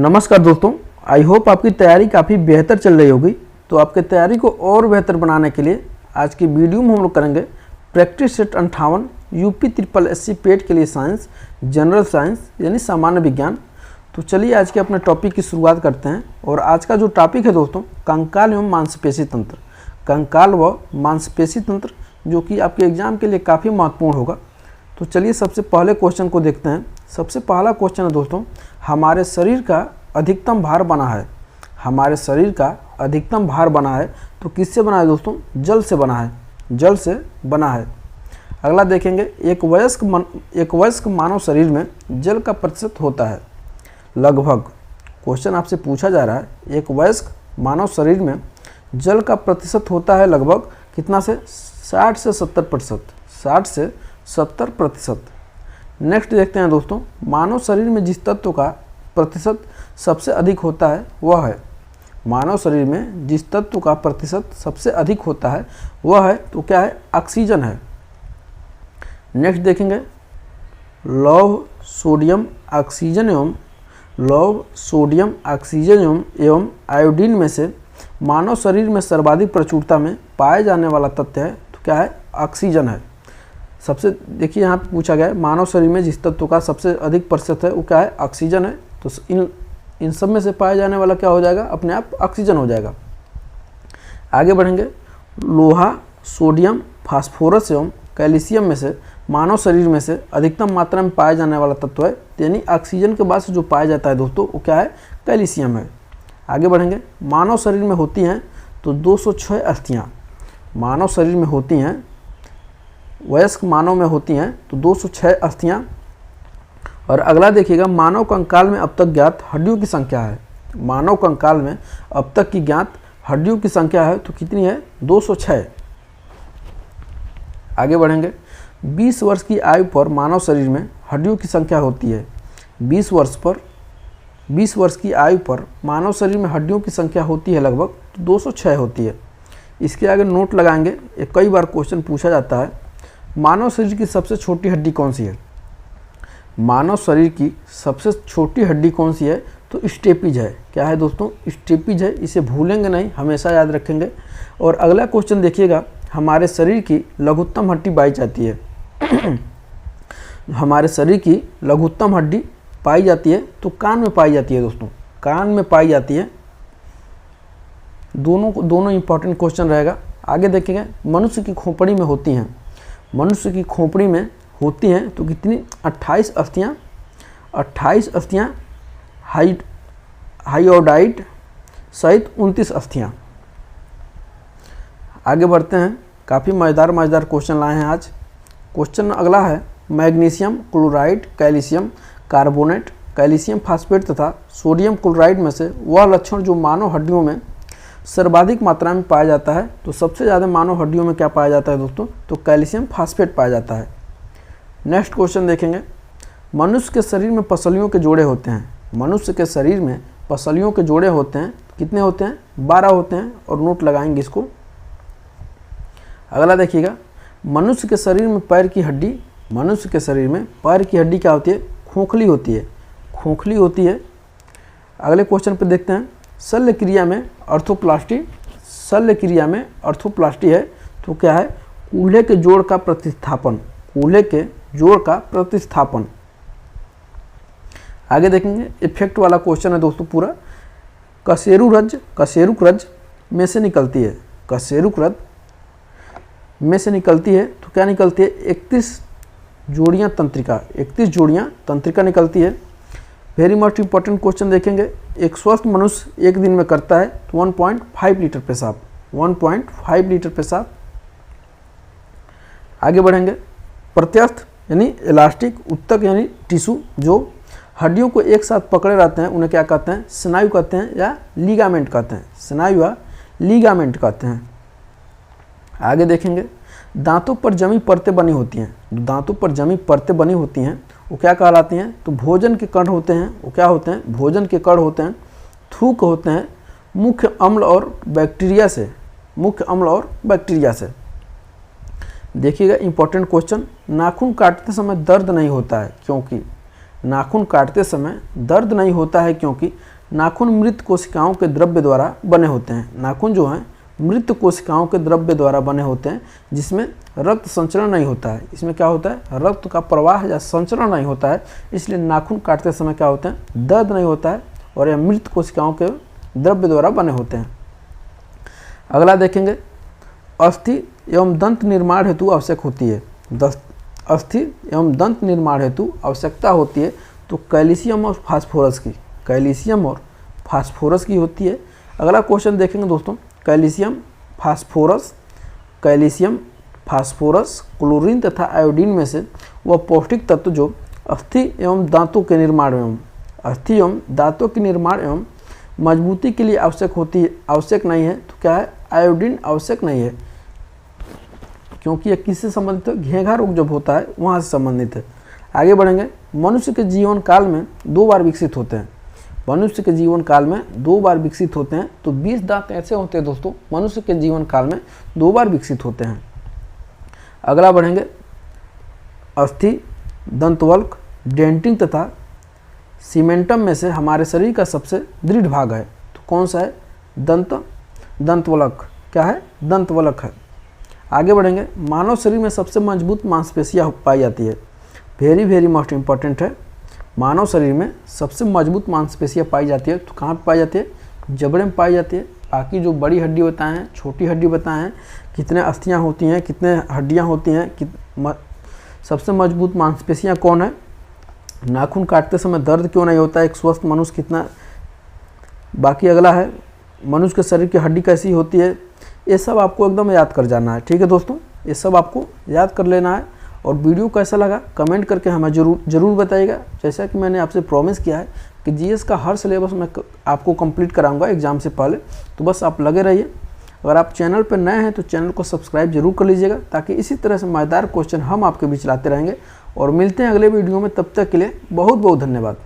नमस्कार दोस्तों, I hope आपकी तैयारी काफ़ी बेहतर चल रही होगी। तो आपकी तैयारी को और बेहतर बनाने के लिए आज की वीडियो में हम लोग करेंगे practice set 58 UP triple SC पेट के लिए साइंस, जनरल साइंस यानी सामान्य विज्ञान। तो चलिए आज के अपने टॉपिक की शुरुआत करते हैं। और आज का जो टॉपिक है दोस्तों, कंकाल एवं मांसपेशी तंत्र। कंकाल व मांसपेशी तंत्र जो कि आपके एग्जाम के लिए काफ़ी महत्वपूर्ण होगा। तो चलिए सबसे पहले क्वेश्चन को देखते हैं। सबसे पहला क्वेश्चन है दोस्तों, हमारे शरीर का अधिकतम भार बना है। हमारे शरीर का अधिकतम भार बना है तो किससे बना है दोस्तों? जल से बना है। जल से बना है। अगला देखेंगे, एक वयस्क मानव शरीर में जल का प्रतिशत होता है लगभग। क्वेश्चन आपसे पूछा जा रहा है, एक वयस्क मानव शरीर में जल का प्रतिशत होता है लगभग कितना से? 60 से 70%। 60 से 70%। नेक्स्ट देखते हैं दोस्तों, मानव शरीर में जिस तत्व का प्रतिशत सबसे अधिक होता है वह है। मानव शरीर में जिस तत्व का प्रतिशत सबसे अधिक होता है वह है तो क्या है? ऑक्सीजन है। नेक्स्ट देखेंगे, लौह सोडियम ऑक्सीजन एवं आयोडीन में से मानव शरीर में सर्वाधिक प्रचुरता में पाए जाने वाला तत्व है तो क्या है? ऑक्सीजन है। सबसे देखिए यहाँ पे पूछा गया है मानव शरीर में जिस तत्व का सबसे अधिक प्रतिशत है वो क्या है? ऑक्सीजन है। तो इन सब में से पाया जाने वाला क्या हो जाएगा? अपने आप ऑक्सीजन हो जाएगा। आगे बढ़ेंगे, लोहा, सोडियम, फास्फोरस एवं कैल्शियम में से मानव शरीर में से अधिकतम मात्रा में पाया जाने वाला तत्व है, यानी ऑक्सीजन के बाद से जो पाया जाता है दोस्तों वो क्या है? कैल्शियम है। आगे बढ़ेंगे, मानव शरीर में होती हैं तो 206 अस्थियाँ। मानव शरीर में होती हैं, वयस्क मानव में होती हैं तो 206 अस्थियाँ। और अगला देखिएगा, मानव कंकाल में अब तक ज्ञात हड्डियों की संख्या है। मानव कंकाल में अब तक की ज्ञात हड्डियों की संख्या है तो कितनी है? 206। आगे बढ़ेंगे, 20 वर्ष की आयु पर मानव शरीर में हड्डियों की संख्या होती है। 20 वर्ष की आयु पर मानव शरीर में हड्डियों की संख्या होती है लगभग 206 होती है। इसके आगे नोट लगाएंगे, ये कई बार क्वेश्चन पूछा जाता है, मानव शरीर की सबसे छोटी हड्डी कौन सी है? मानव शरीर की सबसे छोटी हड्डी कौन सी है? तो स्टेपिज है। क्या है दोस्तों? स्टेपिज है। इसे भूलेंगे नहीं, हमेशा याद रखेंगे। और अगला क्वेश्चन देखिएगा, हमारे शरीर की लघुत्तम हड्डी पाई जाती है। हमारे शरीर की लघुत्तम हड्डी पाई जाती है तो कान में पाई जाती है दोस्तों। कान में पाई जाती है। दोनों इंपॉर्टेंट क्वेश्चन रहेगा। आगे देखेंगे, मनुष्य की खोपड़ी में होती हैं। मनुष्य की खोपड़ी में होती हैं तो कितनी? 28 अस्थियाँ। 28 अस्थियाँ हाइयोडाइड सहित 29 अस्थियाँ। आगे बढ़ते हैं, काफ़ी मज़ेदार क्वेश्चन लाए हैं आज। क्वेश्चन अगला है, magnesium chloride, calcium carbonate, calcium phosphate तथा सोडियम क्लोराइड में से वह लक्षण जो मानव हड्डियों में सर्वाधिक मात्रा में पाया जाता है। तो सबसे ज़्यादा मानव हड्डियों में क्या पाया जाता है दोस्तों? तो कैल्शियम फास्फेट पाया जाता है। नेक्स्ट क्वेश्चन देखेंगे, मनुष्य के शरीर में पसलियों के जोड़े होते हैं। मनुष्य के शरीर में पसलियों के जोड़े होते हैं, कितने होते हैं? 12 होते हैं। और नोट लगाएंगे इसको। अगला देखिएगा, मनुष्य के शरीर में पैर की हड्डी, मनुष्य के शरीर में पैर की हड्डी क्या होती है? खोखली होती है। खोखली होती है। अगले क्वेश्चन पे देखते हैं, शल्य क्रिया में अर्थोप्लास्टी है तो क्या है? कूल्हे के जोड़ का प्रतिस्थापन। कूल्हे के जोड़ का प्रतिस्थापन। आगे देखेंगे, इफेक्ट वाला क्वेश्चन है दोस्तों पूरा। कशेरुक रज में से निकलती है। कशेरुक रज में से निकलती है तो क्या निकलती है? 31 जोड़ियाँ तंत्रिका। 31 जोड़ियाँ तंत्रिका निकलती है। वेरी मस्ट इंपॉर्टेंट क्वेश्चन देखेंगे, एक स्वस्थ मनुष्य एक दिन में करता है 1.5 लीटर पेशाब। 1.5 लीटर पेशाब। आगे बढ़ेंगे, प्रत्यस्थ यानी इलास्टिक, उत्तक यानी टिश्यू जो हड्डियों को एक साथ पकड़े रहते हैं उन्हें क्या कहते हैं? स्नायु कहते हैं या लीगामेंट कहते हैं। स्नायु या लीगामेंट कहते हैं। आगे देखेंगे, दांतों पर जमी परतें बनी होती हैं। दांतों पर जमी परतें बनी होती हैं वो क्या कहलाती हैं? तो भोजन के कण होते हैं। वो क्या होते हैं? भोजन के कण होते हैं। थूक होते हैं मुख्य अम्ल और बैक्टीरिया से। देखिएगा इंपॉर्टेंट क्वेश्चन, नाखून काटते समय दर्द नहीं होता है क्योंकि नाखून काटते समय दर्द नहीं होता है क्योंकि नाखून मृत कोशिकाओं के द्रव्य द्वारा बने होते हैं। नाखून जो हैं मृत कोशिकाओं के द्रव्य द्वारा बने होते हैं, जिसमें रक्त संचरण नहीं होता है। इसमें क्या होता है, रक्त का प्रवाह या संचरण नहीं होता है, इसलिए नाखून काटते समय क्या होते हैं, दर्द नहीं होता है और यह मृत कोशिकाओं के द्रव्य द्वारा बने होते हैं। अगला देखेंगे, अस्थि एवं दंत निर्माण हेतु आवश्यक होती है। अस्थि एवं दंत निर्माण हेतु आवश्यकता होती है तो कैल्शियम और फास्फोरस की, कैल्शियम और फास्फोरस की होती है। अगला क्वेश्चन देखेंगे दोस्तों, कैल्शियम फास्फोरस क्लोरीन तथा आयोडीन में से वह पौष्टिक तत्व जो अस्थि एवं दांतों के निर्माण एवं मजबूती के लिए आवश्यक नहीं है तो क्या है, आयोडीन आवश्यक नहीं है, क्योंकि यह किससे संबंधित है, घेंघा रोग जब होता है वहाँ से संबंधित है। आगे बढ़ेंगे, मनुष्य के जीवन काल में 2 बार विकसित होते हैं। मनुष्य के जीवन काल में 2 बार विकसित होते हैं, तो 20 दांत ऐसे होते हैं दोस्तों मनुष्य के जीवन काल में 2 बार विकसित होते हैं। अगला बढ़ेंगे, अस्थि, दंतवल्क, डेंटिन तथा सीमेंटम में से हमारे शरीर का सबसे दृढ़ भाग है तो कौन सा है, दंतवल्क। क्या है, दंतवल्क है। आगे बढ़ेंगे, मानव शरीर में सबसे मजबूत मांसपेशियां पाई जाती है। वेरी मोस्ट इंपॉर्टेंट है, मानव शरीर में सबसे मजबूत मांसपेशियां पाई जाती है तो कहाँ पर पाई जाती है, जबड़े में पाई जाती है। बाकी जो बड़ी हड्डी बताएं हैं, छोटी हड्डी बताएं हैं, कितने अस्थियां होती हैं, कितने हड्डियां होती हैं, सबसे मजबूत मांसपेशियां कौन है, नाखून काटते समय दर्द क्यों नहीं होता है, एक स्वस्थ मनुष्य कितना। बाकी अगला है, मनुष्य के शरीर की हड्डी कैसी होती है, ये सब आपको एकदम याद कर जाना है। ठीक है दोस्तों, ये सब आपको याद कर लेना है। और वीडियो कैसा लगा कमेंट करके हमें ज़रूर बताइएगा। जैसा कि मैंने आपसे प्रॉमिस किया है कि जीएस का हर सिलेबस मैं आपको कंप्लीट कराऊंगा एग्ज़ाम से पहले, तो बस आप लगे रहिए। अगर आप चैनल पर नए हैं तो चैनल को सब्सक्राइब जरूर कर लीजिएगा, ताकि इसी तरह से मज़ेदार क्वेश्चन हम आपके बीच लाते रहेंगे। और मिलते हैं अगले वीडियो में, तब तक के लिए बहुत बहुत धन्यवाद।